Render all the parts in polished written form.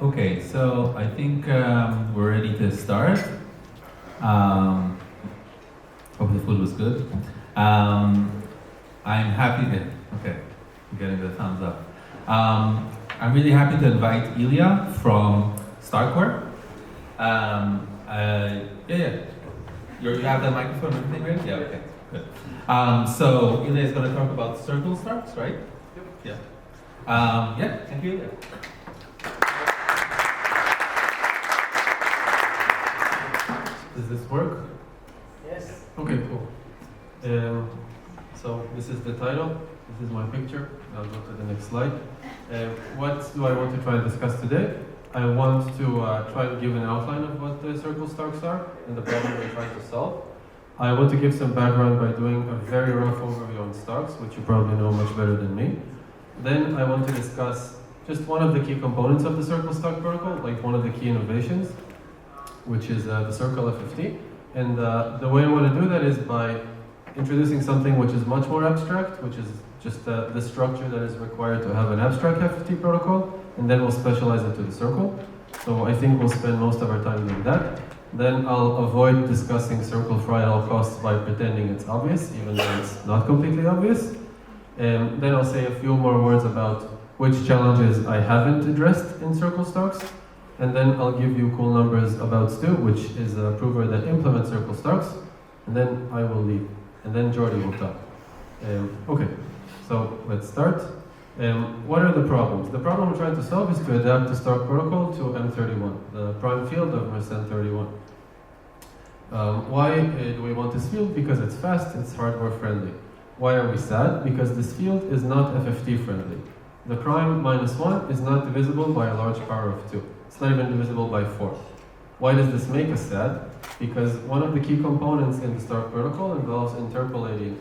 Okay, so I think we're ready to start. Hope the food was good. I'm happy to, okay, I'm getting the thumbs up. I'm really happy to invite Ilia from Starkware. Yeah. You have the microphone and everything ready? Yeah, okay, good. So Ilia is going to talk about Circle STARKS, right? Yep. Yeah, thank you, Ilia. Does this work? Yes. Okay, cool. So this is the title. This is my picture. I'll go to the next slide. What do I want to try and discuss today? I want to try and give an outline of what the Circle STARKS are and the problem we're trying to solve. I want to give some background by doing a very rough overview on STARKS, which you probably know much better than me. Then I want to discuss just one of the key components of the Circle STARK protocol, like one of the key innovations, which is the Circle FFT. And the way I want to do that is by introducing something which is much more abstract, which is just the structure that is required to have an abstract FFT protocol, and then we'll specialize it to the circle. So I think we'll spend most of our time doing that. Then I'll avoid discussing Circle Fry at all costs by pretending it's obvious, even though it's not completely obvious. And then I'll say a few more words about which challenges I haven't addressed in Circle STARKS. And then I'll give you cool numbers about Stu, which is a prover that implements Circle STARKS. And then I will leave. And then Jordi will talk. Okay, so let's start. What are the problems? The problem we're trying to solve is to adapt the STARK protocol to M31, the prime field of MERSEN31. Why do we want this field? Because it's fast, it's hardware friendly. Why are we sad? Because this field is not FFT friendly. The prime -1 is not divisible by a large power of 2. It's not even divisible by 4. Why does this make us sad? Because one of the key components in the STARK protocol involves interpolating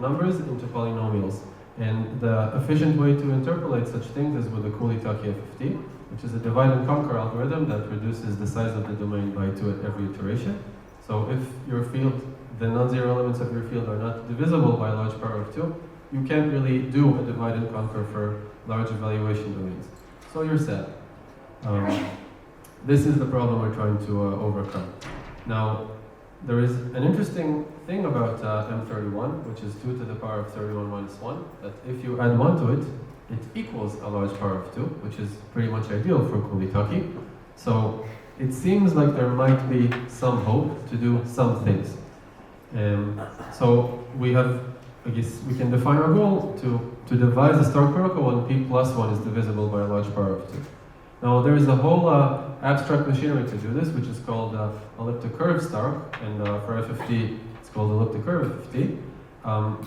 numbers into polynomials. And the efficient way to interpolate such things is with the Cooley-Taki FFT, which is a divide and conquer algorithm that reduces the size of the domain by 2 at every iteration. So if your field, the non-zero elements of your field are not divisible by a large power of 2, you can't really do a divide and conquer for large evaluation domains. So you're sad. This is the problem we're trying to overcome. Now, there is an interesting thing about M31, which is 2 to the power of 31 minus 1, that if you add 1 to it, it equals a large power of 2, which is pretty much ideal for Cooley-Taki. So it seems like there might be some hope to do some things. So we have, I guess we can define our goal to devise a STARK protocol when P+1 is divisible by a large power of 2. Now there is a whole abstract machinery to do this, which is called elliptic curve STARK, and for FFT it's called elliptic curve FFT.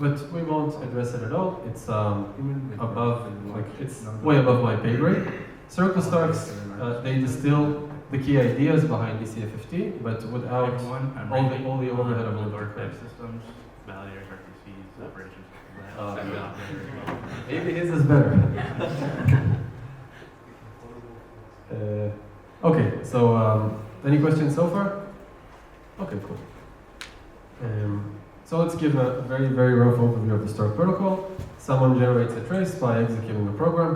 But we won't address it at all. It's above, like it's way above my pay grade. Circle STARKs, they distill the key ideas behind DCFFT, but without all the overhead of elliptic curve systems, validators, RTCs, operations. Maybe his is better. Okay, so any questions so far? Okay, cool. So let's give a very, very rough overview of the STARK protocol. Someone generates a trace by executing a program,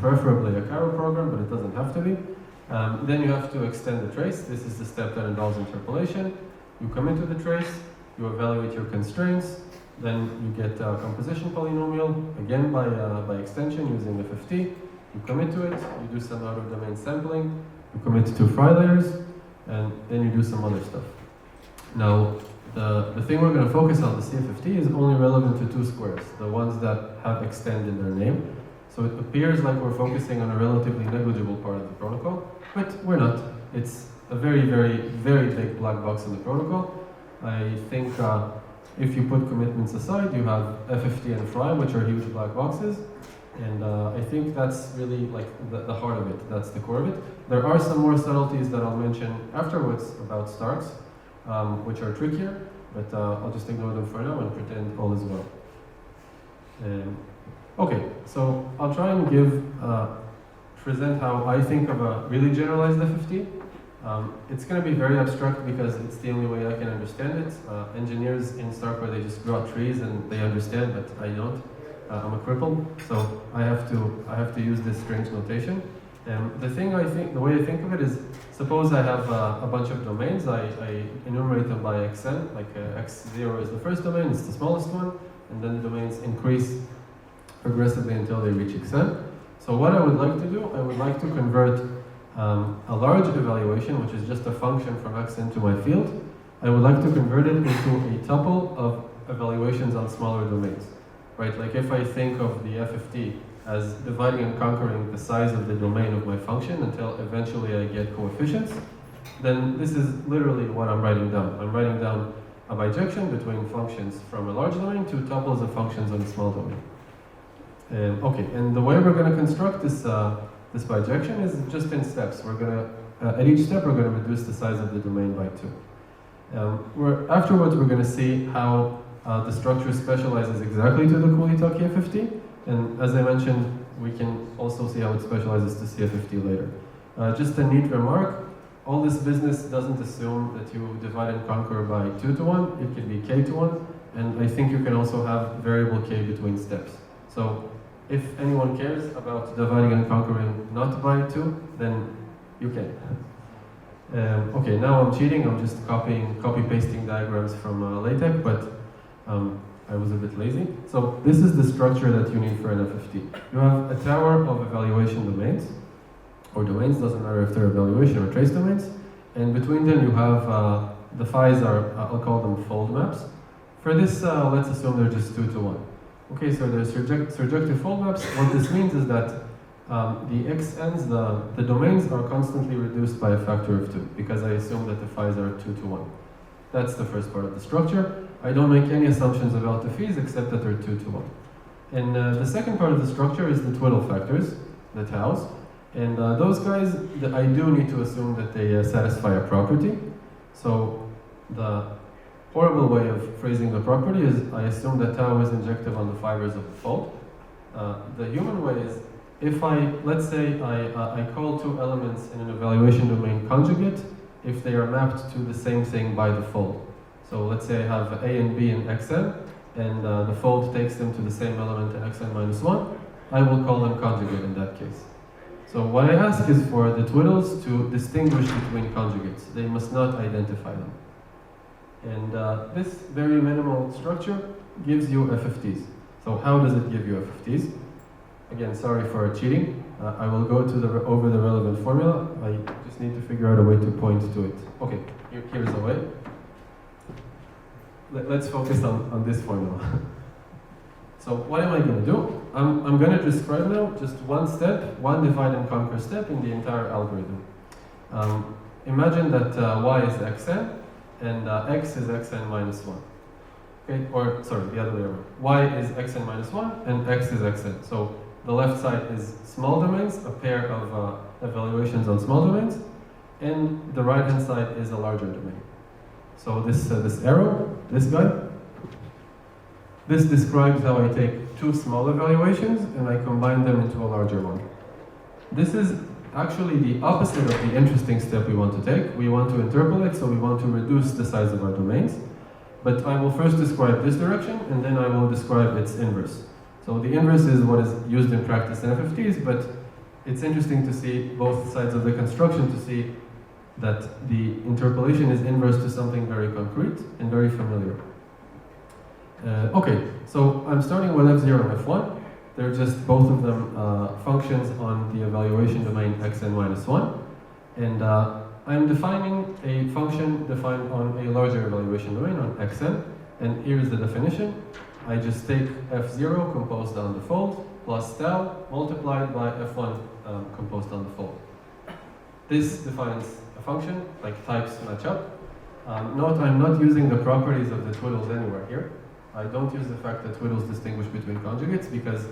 preferably a Cairo program, but it doesn't have to be. Then you have to extend the trace. This is the step that involves interpolation. You come into the trace, you evaluate your constraints, then you get a composition polynomial, again by extension using FFT. You commit to it, you do some out-of-domain sampling, you commit to Fry layers, and then you do some other stuff. Now, the thing we're going to focus on, the CFFT, is only relevant to 2 squares, the ones that have extend in their name. So it appears like we're focusing on a relatively negligible part of the protocol, but we're not. It's a very, very, very big black box in the protocol. I think if you put commitments aside, you have FFT and Fry, which are huge black boxes. And I think that's really like the heart of it, that's the core of it. There are some more subtleties that I'll mention afterwards about STARKS, which are trickier, but I'll just ignore them for now and pretend all is well. Okay, so I'll try and present how I think of a really generalized FFT. It's going to be very abstract because it's the only way I can understand it. Engineers in Starkware, they just draw trees and they understand, but I don't. I'm a cripple, so I have to use this strange notation. The way I think of it is, suppose I have a bunch of domains. I enumerate them by xn, like x0 is the first domain, it's the smallest one, and then the domains increase progressively until they reach xn. So what I would like to do, I would like to convert a large evaluation, which is just a function from xn to my field. I would like to convert it into a tuple of evaluations on smaller domains, right? Like if I think of the FFT as dividing and conquering the size of the domain of my function until eventually I get coefficients, then this is literally what I'm writing down. I'm writing down a bijection between functions from a large domain to tuples of functions on a small domain. Okay, and the way we're going to construct this bijection is just in steps. We're going to, at each step, we're going to reduce the size of the domain by 2. Afterwards, we're going to see how the structure specializes exactly to the Kulitok FFT, and as I mentioned, we can also see how it specializes to CFFT later. Just a neat remark, all this business doesn't assume that you divide and conquer by 2 to 1, it can be k to 1, and I think you can also have variable k between steps. So if anyone cares about dividing and conquering not by 2, then you can. Okay, now I'm cheating, I'm just copy-pasting diagrams from LaTeX, but I was a bit lazy. So this is the structure that you need for an FFT. You have a tower of evaluation domains, or domains, doesn't matter if they're evaluation or trace domains, and between them you have, the phi's are, I'll call them fold maps. For this, let's assume they're just 2 to 1. Okay, so there's surjective fold maps. What this means is that the xn's, the domains are constantly reduced by a factor of 2, because I assume that the phi's are 2 to 1. That's the first part of the structure. I don't make any assumptions about the phis except that they're 2 to 1. And the second part of the structure is the twiddle factors, the taus. And those guys, I do need to assume that they satisfy a property. So the horrible way of phrasing the property is I assume that tau is injective on the fibers of the fold. The human way is, if let's say I call 2 elements in an evaluation domain conjugate, if they are mapped to the same thing by the fold. So let's say I have A and B in xn, and the fold takes them to the same element in xn minus 1, I will call them conjugate in that case. So what I ask is for the twiddles to distinguish between conjugates. They must not identify them. And this very minimal structure gives you FFTs. So how does it give you FFTs? Again, sorry for cheating. I will go to over the relevant formula. I just need to figure out a way to point to it. Okay, here's the way. Let's focus on this formula. So what am I going to do? I'm going to describe now just one step, one divide and conquer step in the entire algorithm. Imagine that y is xn and x is xn minus 1. Okay, or sorry, the other way around. Y is xn minus 1 and x is xn. So the left side is small domains, a pair of evaluations on small domains, and the right hand side is a larger domain. So this arrow, this guy, this describes how I take 2 small evaluations and I combine them into a larger one. This is actually the opposite of the interesting step we want to take. We want to interpolate, so we want to reduce the size of our domains. But I will first describe this direction and then I will describe its inverse. So the inverse is what is used in practice in FFTs, but it's interesting to see both sides of the construction to see that the interpolation is inverse to something very concrete and very familiar. Okay, so I'm starting with f0 and f1. They're just both of them functions on the evaluation domain xn minus 1. And I'm defining a function defined on a larger evaluation domain on xn. And here's the definition. I just take f0 composed on the fold plus tau multiplied by f1 composed on the fold. This defines a function, like types match up. Note I'm not using the properties of the twiddles anywhere here. I don't use the fact that twiddles distinguish between conjugates because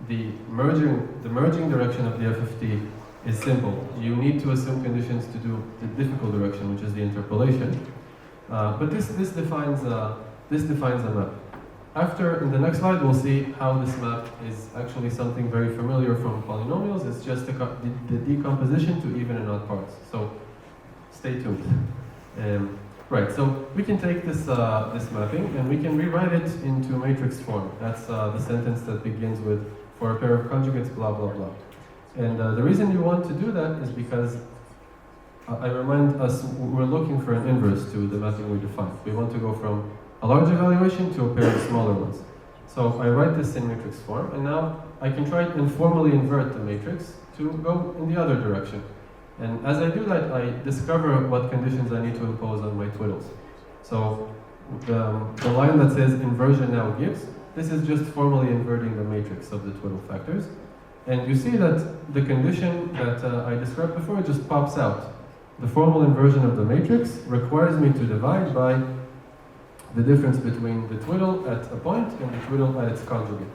the merging direction of the FFT is simple. You need to assume conditions to do the difficult direction, which is the interpolation. But this defines a map. After, in the next slide, we'll see how this map is actually something very familiar from polynomials. It's just the decomposition to even and odd parts. So stay tuned. Right, so we can take this mapping and we can rewrite it into matrix form. That's the sentence that begins with, for a pair of conjugates, blah, blah, blah. And the reason you want to do that is because I remind us we're looking for an inverse to the mapping we defined. We want to go from a large evaluation to a pair of smaller ones. So I write this in matrix form, and now I can try to informally invert the matrix to go in the other direction. And as I do that, I discover what conditions I need to impose on my twiddles. So the line that says inversion now gives, this is just formally inverting the matrix of the twiddle factors. And you see that the condition that I described before just pops out. The formal inversion of the matrix requires me to divide by the difference between the twiddle at a point and the twiddle at its conjugate.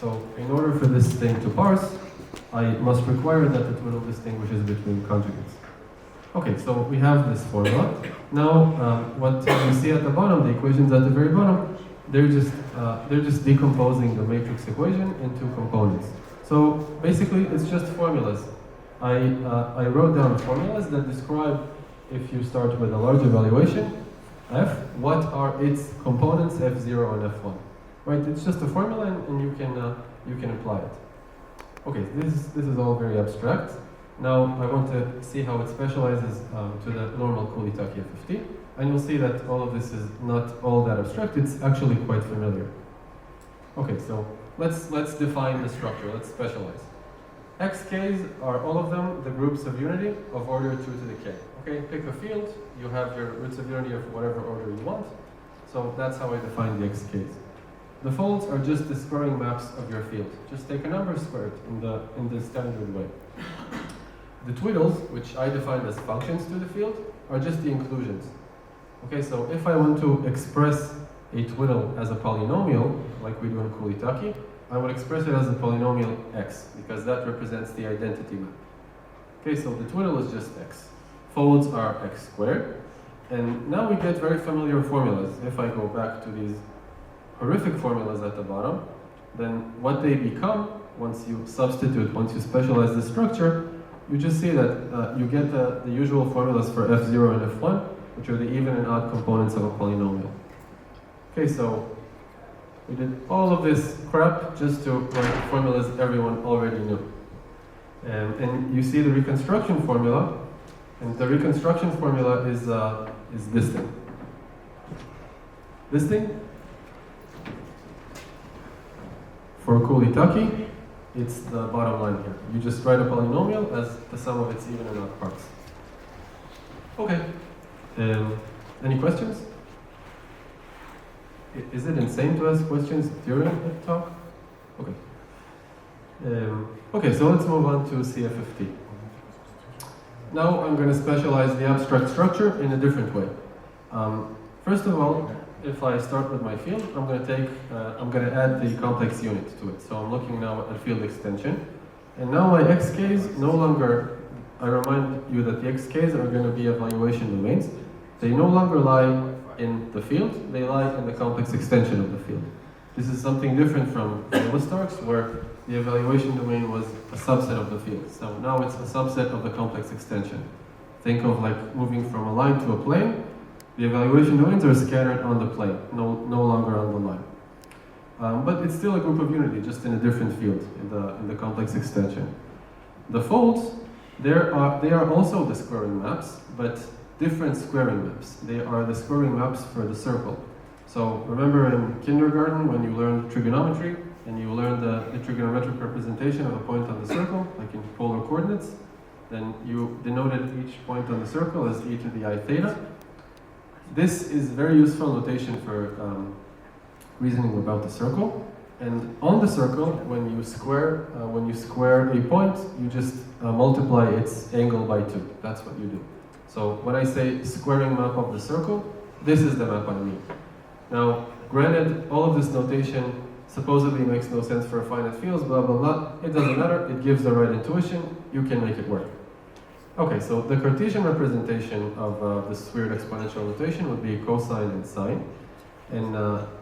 So in order for this thing to parse, I must require that the twiddle distinguishes between conjugates. Okay, so we have this formula. Now, what you see at the bottom, the equations at the very bottom, they're just decomposing the matrix equation into components. So basically, it's just formulas. I wrote down formulas that describe, if you start with a large evaluation, f, what are its components, f0 and f1. Right? It's just a formula, and you can apply it. Okay, this is all very abstract. Now I want to see how it specializes to the normal Cooley-Taki FFT, and you'll see that all of this is not all that abstract. It's actually quite familiar. Okay, so let's define the structure. Let's specialize. XKs are all of them the groups of unity of order 2 to the k. Okay, pick a field. You have your roots of unity of whatever order you want. So that's how I define the XKs. The folds are just the squaring maps of your field. Just take a number, square it in the standard way. The twiddles, which I define as functions to the field, are just the inclusions. Okay, so if I want to express a twiddle as a polynomial, like we do in Cooley-Taki, I would express it as a polynomial x, because that represents the identity map. Okay, so the twiddle is just x. Folds are x squared. And now we get very familiar formulas. If I go back to these horrific formulas at the bottom, then what they become, once you specialize the structure, you just see that you get the usual formulas for f0 and f1, which are the even and odd components of a polynomial. Okay, so we did all of this crap just to write formulas everyone already knew. And you see the reconstruction formula, and the reconstruction formula is this thing. This thing, for Cooley-Taki, it's the bottom line here. You just write a polynomial as the sum of its even and odd parts. Okay. Any questions? Is it insane to ask questions during the talk? Okay. Okay, so let's move on to CFFT. Now I'm going to specialize the abstract structure in a different way. First of all, if I start with my field, I'm going to add the complex unit to it. So I'm looking now at field extension. And now my XKs no longer, I remind you that the XKs are going to be evaluation domains. They no longer lie in the field, they lie in the complex extension of the field. This is something different from vanilla STARKS, where the evaluation domain was a subset of the field. So now it's a subset of the complex extension. Think of like moving from a line to a plane. The evaluation domains are scattered on the plane, no longer on the line. But it's still a group of unity, just in a different field, in the complex extension. The folds, they are also the squaring maps, but different squaring maps. They are the squaring maps for the circle. So remember in kindergarten when you learned trigonometry, and you learned the trigonometric representation of a point on the circle, like in polar coordinates, then you denoted each point on the circle as e to the I theta. This is very useful notation for reasoning about the circle. And on the circle, when you square a point, you just multiply its angle by 2. That's what you do. So when I say squaring map of the circle, this is the map I mean. Now, granted, all of this notation supposedly makes no sense for finite fields, blah, blah, blah. It doesn't matter. It gives the right intuition. You can make it work. Okay, so the Cartesian representation of this weird exponential notation would be cosine and sine. And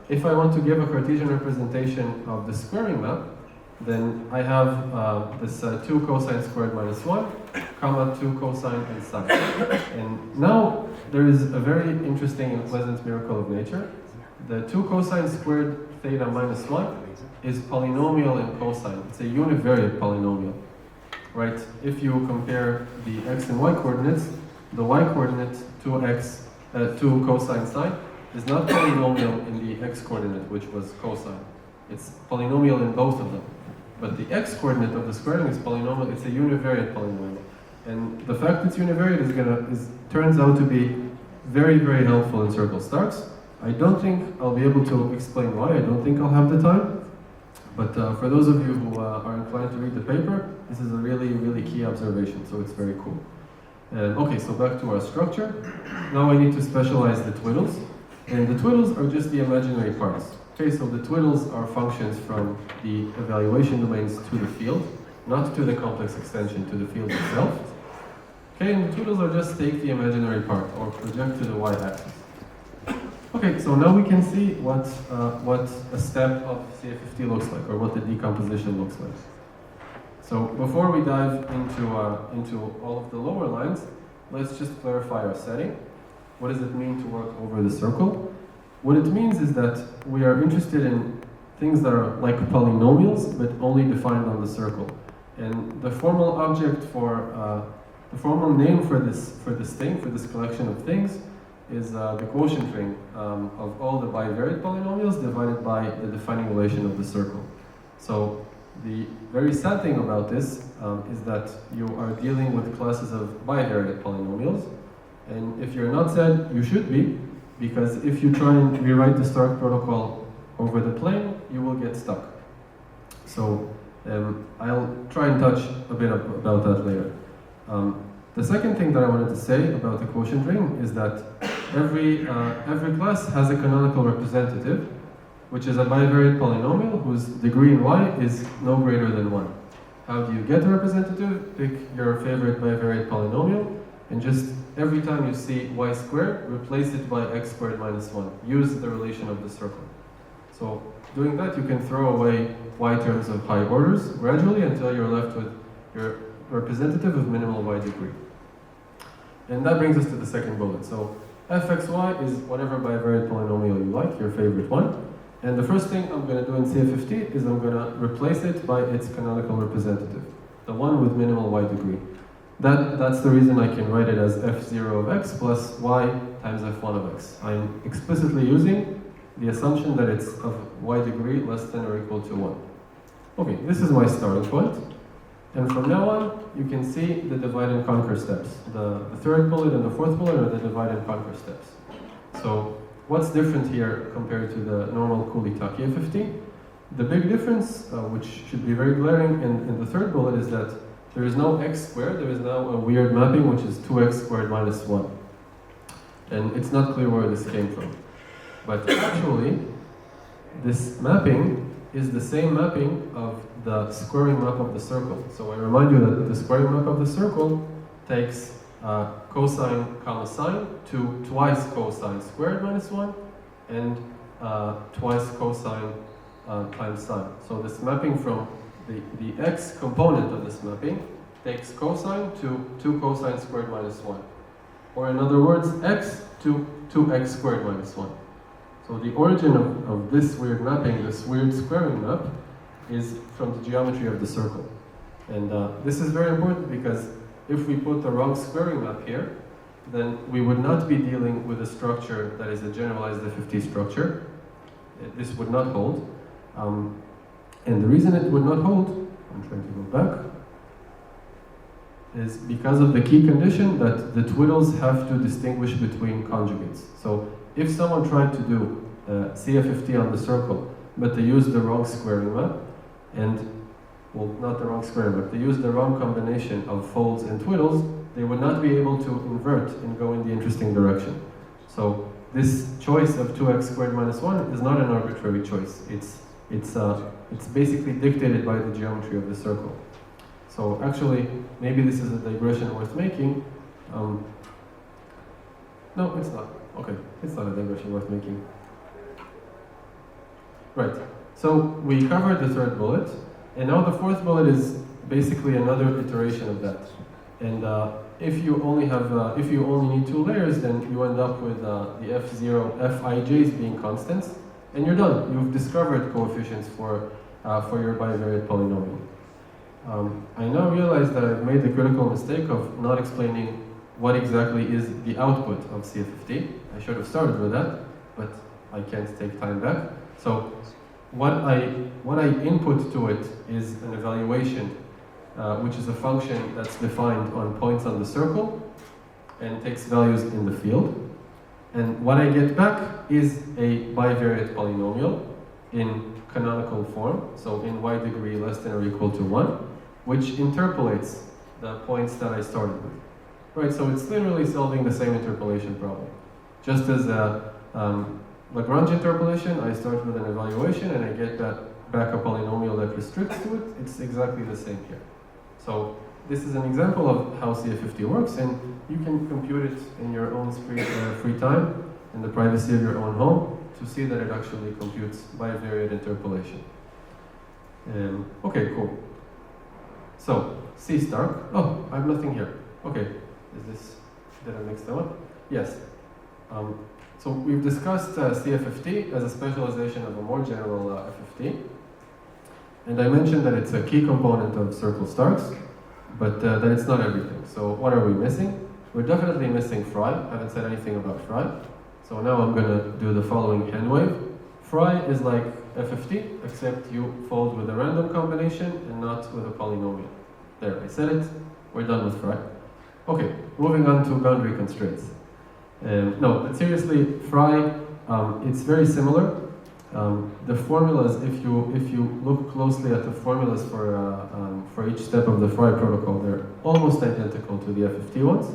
if I want to give a Cartesian representation of the squaring map, then I have this 2 cosine squared minus 1, comma 2 cosine and sine. And now there is a very interesting and pleasant miracle of nature. The 2 cosine squared theta minus 1 is polynomial in cosine. It's a univariate polynomial. right? If you compare the x and y coordinates, the y coordinate 2x, 2 cosine sine, is not polynomial in the x coordinate, which was cosine. It's polynomial in both of them. But the x coordinate of the squaring is polynomial, it's a univariate polynomial. And the fact it's univariate turns out to be very, very helpful in Circle STARKS. I don't think I'll be able to explain why, I don't think I'll have the time. But for those of you who are inclined to read the paper, this is a really, really key observation, so it's very cool. Okay, so back to our structure. Now I need to specialize the twiddles. And the twiddles are just the imaginary parts. Okay, so the twiddles are functions from the evaluation domains to the field, not to the complex extension, to the field itself. Okay, and the twiddles are just take the imaginary part, or project to the y-axis. Okay, so now we can see what a step of CFFT looks like, or what the decomposition looks like. So before we dive into all of the lower lines, let's just clarify our setting. What does it mean to work over the circle? What it means is that we are interested in things that are like polynomials, but only defined on the circle. And the formal object for the formal name for this collection of things is the quotient ring of all the bivariate polynomials divided by the defining relation of the circle. So the very sad thing about this is that you are dealing with classes of bivariate polynomials, and if you're not sad, you should be, because if you try and rewrite the Stark protocol over the plane, you will get stuck. So I'll try and touch a bit about that later. The second thing that I wanted to say about the quotient ring is that every class has a canonical representative, which is a bivariate polynomial whose degree in y is no greater than 1. How do you get a representative? Pick your favorite bivariate polynomial, and just every time you see y squared, replace it by x squared minus 1. Use the relation of the circle. So doing that, you can throw away y terms of high orders gradually until you're left with your representative of minimal y degree. And that brings us to the second bullet. So fxy is whatever bivariate polynomial you like, your favorite one. And the first thing I'm going to do in CFFT is I'm going to replace it by its canonical representative, the one with minimal y degree. That's the reason I can write it as f0 of x plus y times f1 of x. I'm explicitly using the assumption that it's of y degree less than or equal to 1. Okay, this is my starting point. And from now on, you can see the divide and conquer steps. The third bullet and the fourth bullet are the divide and conquer steps. So what's different here compared to the normal Cooley-Taki FFT? The big difference, which should be very glaring in the third bullet, is that there is no x squared, there is now a weird mapping, which is 2x squared minus 1. And it's not clear where this came from. But actually, this mapping is the same mapping of the squaring map of the circle. So I remind you that the squaring map of the circle takes cosine comma sine to twice cosine squared minus 1 and twice cosine times sine. So this mapping from the x component of this mapping takes cosine to 2 cosine squared minus 1. Or in other words, x to 2x squared minus 1. So the origin of this weird mapping, this weird squaring map, is from the geometry of the circle. And this is very important because if we put the wrong squaring map here, then we would not be dealing with a structure that is a generalized FFT structure. This would not hold. And the reason it would not hold, I'm trying to go back, is because of the key condition that the twiddles have to distinguish between conjugates. So if someone tried to do CFFT on the circle, but they used the wrong squaring map, and, well, not the wrong squaring map, they used the wrong combination of folds and twiddles, they would not be able to invert and go in the interesting direction. So this choice of 2x squared minus 1 is not an arbitrary choice. It's basically dictated by the geometry of the circle. So actually, maybe this is a digression worth making. No, it's not. Okay, it's not a digression worth making. Right, so we covered the third bullet, and now the fourth bullet is basically another iteration of that. And if you only need 2 layers, then you end up with the f0, fij's being constants, and you're done. You've discovered coefficients for your bivariate polynomial. I now realize that I've made the critical mistake of not explaining what exactly is the output of CFFT. I should have started with that, but I can't take time back. So what I input to it is an evaluation, which is a function that's defined on points on the circle and takes values in the field. And what I get back is a bivariate polynomial in canonical form, so in y degree less than or equal to 1, which interpolates the points that I started with. Right, so it's literally solving the same interpolation problem. Just as a Lagrange interpolation, I start with an evaluation and I get back a polynomial that restricts to it. It's exactly the same here. So this is an example of how CFFT works, and you can compute it in your own free time, in the privacy of your own home, to see that it actually computes bivariate interpolation. Okay, cool. So, C Stark. Oh, I have nothing here. Okay, did I mix them up? Yes. So we've discussed CFFT as a specialization of a more general FFT. And I mentioned that it's a key component of Circle STARKS, but that it's not everything. So what are we missing? We're definitely missing Fry. I haven't said anything about Fry. So now I'm going to do the following hand wave. Fry is like FFT, except you fold with a random combination and not with a polynomial. There, I said it. We're done with Fry. Okay, moving on to boundary constraints. No, but seriously, Fry, it's very similar. The formulas, if you look closely at the formulas for each step of the Fry protocol, they're almost identical to the FFT ones.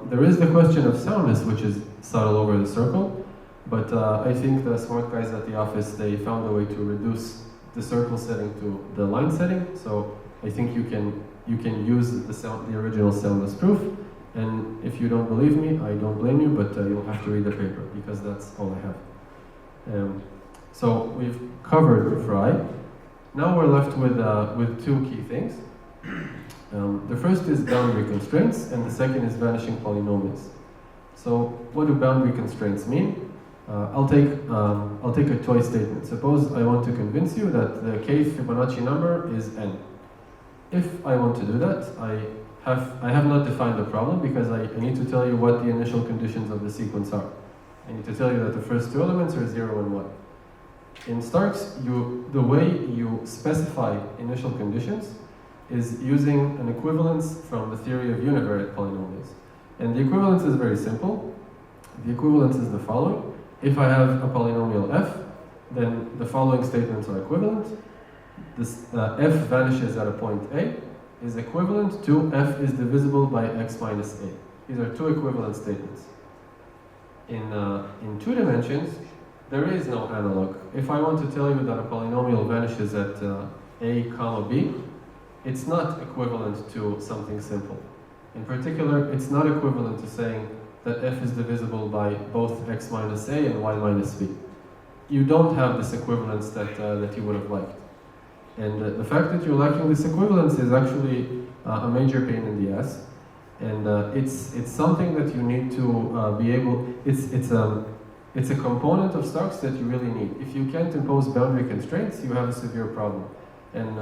There is the question of soundness, which is subtle over the circle, but I think the smart guys at the office, they found a way to reduce the circle setting to the line setting. So I think you can use the original soundness proof. And if you don't believe me, I don't blame you, but you'll have to read the paper because that's all I have. So we've covered Fry. Now we're left with two key things. The first is boundary constraints, and the second is vanishing polynomials. So what do boundary constraints mean? I'll take a toy statement. Suppose I want to convince you that the kth Fibonacci number is n. If I want to do that, I have not defined the problem because I need to tell you what the initial conditions of the sequence are. I need to tell you that the first two elements are 0 and 1. In STARKS, the way you specify initial conditions is using an equivalence from the theory of univariate polynomials. And the equivalence is very simple. The equivalence is the following. If I have a polynomial f, then the following statements are equivalent. This f vanishes at a point a is equivalent to f is divisible by x minus a. These are two equivalent statements. In two dimensions, there is no analog. If I want to tell you that a polynomial vanishes at a comma b, it's not equivalent to something simple. In particular, it's not equivalent to saying that f is divisible by both x minus a and y minus b. You don't have this equivalence that you would have liked. And the fact that you're lacking this equivalence is actually a major pain in the ass. And it's something that you need to be able, it's a component of STARKS that you really need. If you can't impose boundary constraints, you have a severe problem. And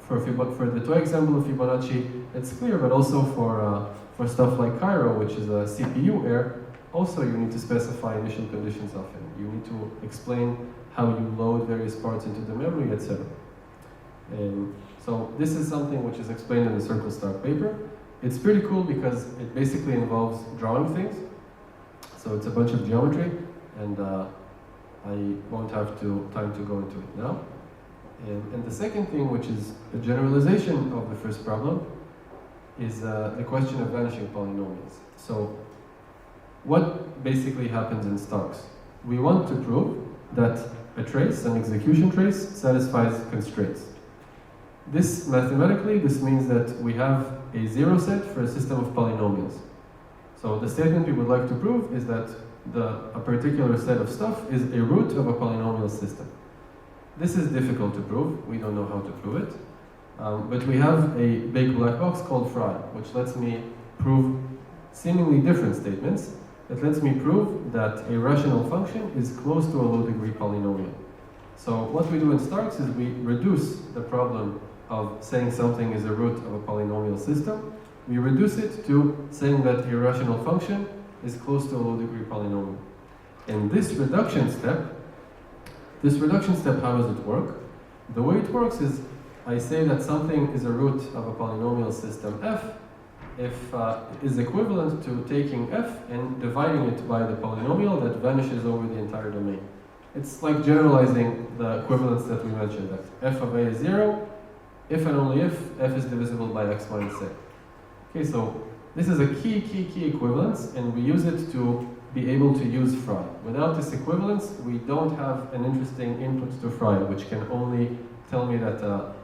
for the toy example of Fibonacci, it's clear, but also for stuff like Cairo, which is a CPU error, also you need to specify initial conditions often. You need to explain how you load various parts into the memory, etc. So this is something which is explained in the Circle STARK paper. It's pretty cool because it basically involves drawing things. So it's a bunch of geometry, and I won't have time to go into it now. And the second thing, which is a generalization of the first problem, is the question of vanishing polynomials. So what basically happens in STARKS? We want to prove that a trace, an execution trace, satisfies constraints. Mathematically, this means that we have a zero set for a system of polynomials. So the statement we would like to prove is that a particular set of stuff is a root of a polynomial system. This is difficult to prove. We don't know how to prove it. But we have a big black box called Fry, which lets me prove seemingly different statements. It lets me prove that a rational function is close to a low-degree polynomial. So what we do in STARKS is we reduce the problem of saying something is a root of a polynomial system, we reduce it to saying that a irrational function is close to a low-degree polynomial. And this reduction step, how does it work? The way it works is I say that something is a root of a polynomial system f if is equivalent to taking f and dividing it by the polynomial that vanishes over the entire domain. It's like generalizing the equivalence that we mentioned, that f of a is 0, if and only if f is divisible by x minus a. Okay, so this is a key equivalence, and we use it to be able to use Fry. Without this equivalence, we don't have an interesting input to Fry, which can only tell me that a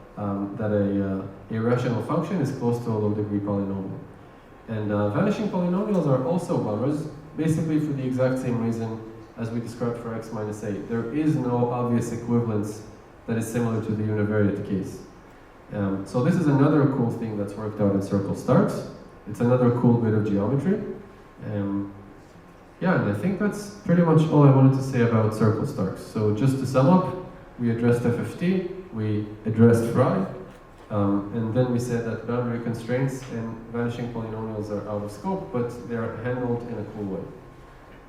irrational function is close to a low-degree polynomial. And vanishing polynomials are also bummers, basically for the exact same reason as we described for x minus a. There is no obvious equivalence that is similar to the univariate case. So this is another cool thing that's worked out in Circle STARKS. It's another cool bit of geometry. Yeah, and I think that's pretty much all I wanted to say about Circle STARKS. So just to sum up, we addressed FFT, we addressed Fry, and then we said that boundary constraints and vanishing polynomials are out of scope, but they are handled in a cool way.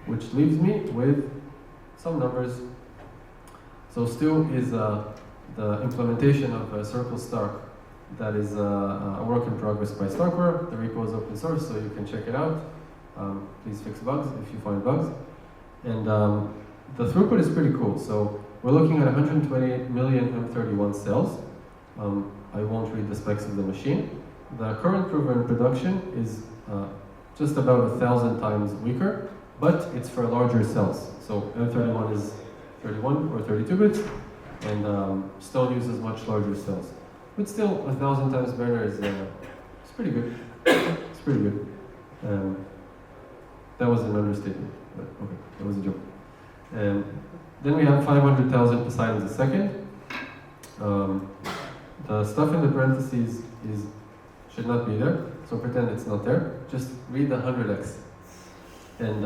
Which leaves me with some numbers. So still is the implementation of Circle Stark that is a work in progress by Starkware. The repo is open source, so you can check it out. Please fix bugs if you find bugs. And the throughput is pretty cool. So we're looking at 128 million M31 cells. I won't read the specs of the machine. The current prover in production is just about 1,000 times weaker, but it's for larger cells. So M31 is 31 or 32 bits, and Stone uses much larger cells. But still, 1,000 times better is it's pretty good. It's pretty good. That was an understatement, but okay, that was a joke. Then we have 500,000 Poseidons a second. The stuff in the parentheses should not be there, so pretend it's not there. Just read the 100x. And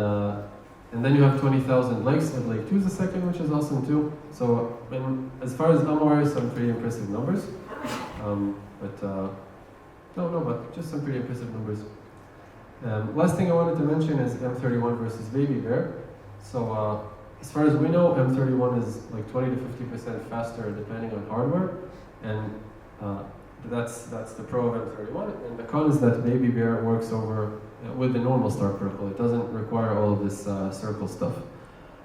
then you have 20,000 likes at like 2s a second, which is awesome too. So as far as I'm aware, some pretty impressive numbers. But just some pretty impressive numbers. Last thing I wanted to mention is M31 versus Baby Bear. So as far as we know, M31 is like 20 to 50% faster depending on hardware, and that's the pro of M31. And the con is that Baby Bear works over with the normal Stark protocol. It doesn't require all of this circle stuff.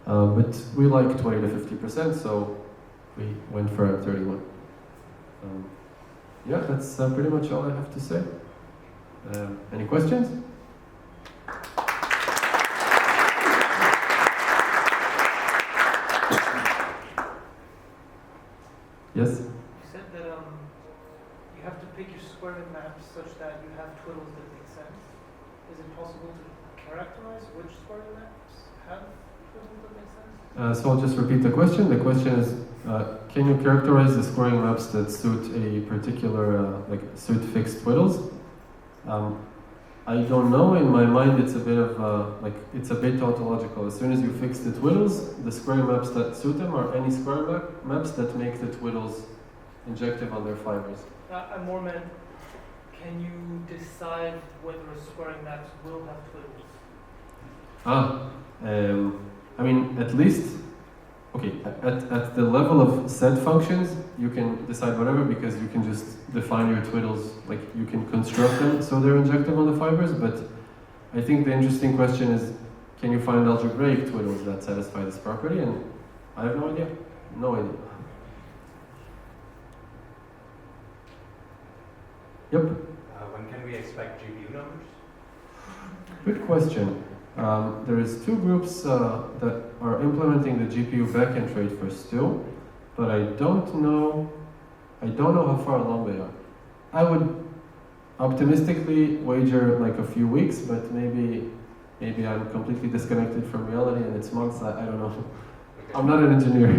But we like 20 to 50%, so we went for M31. Yeah, that's pretty much all I have to say. Any questions? Yes? You said that you have to pick your squaring maps such that you have twiddles that make sense. Is it possible to characterize which squaring maps have twiddles that make sense? So I'll just repeat the question. The question is, can you characterize the squaring maps that suit a particular, suit fixed twiddles? I don't know. In my mind, it's a bit of, it's a bit tautological. As soon as you fix the twiddles, the squaring maps that suit them are any squaring maps that make the twiddles injective on their fibers. I more meant, can you decide whether a squaring maps will have twiddles? I mean, at least, okay, at the level of set functions, you can decide whatever because you can just define your twiddles, like you can construct them so they're injective on the fibers, but I think the interesting question is, can you find algebraic twiddles that satisfy this property? And I have no idea. No idea. Yep. When can we expect GPU numbers? Good question. There is two groups that are implementing the GPU backend trait for still, but I don't know how far along they are. I would optimistically wager like a few weeks, but maybe I'm completely disconnected from reality and it's months. I don't know. Okay. I'm not an engineer.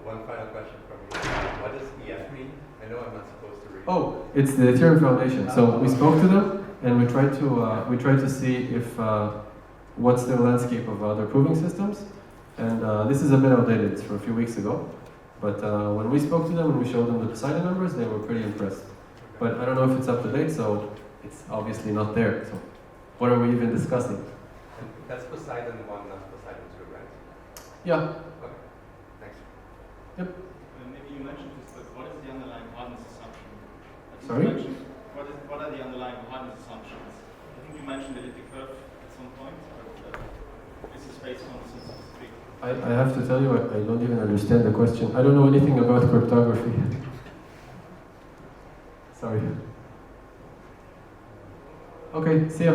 One final question from you. What does EF mean? I know I'm not supposed to read. Oh, it's the Ethereum Foundation. So we spoke to them and we tried to see if what's the landscape of other proving systems. And this is a bit outdated. It's from a few weeks ago. But when we spoke to them and we showed them the Poseidon numbers, they were pretty impressed. But I don't know if it's up to date, so it's obviously not there. So what are we even discussing? And that's Poseidon 1, not Poseidon 2, right? Yeah. Okay, thanks. Maybe you mentioned this, but what is the underlying hardness assumption? I think Sorry? you mentioned what are the underlying hardness assumptions? I think you mentioned the elliptic curve at some point, but this is based on some specific. I have to tell you, I don't even understand the question. I don't know anything about cryptography. Sorry. Okay, see ya.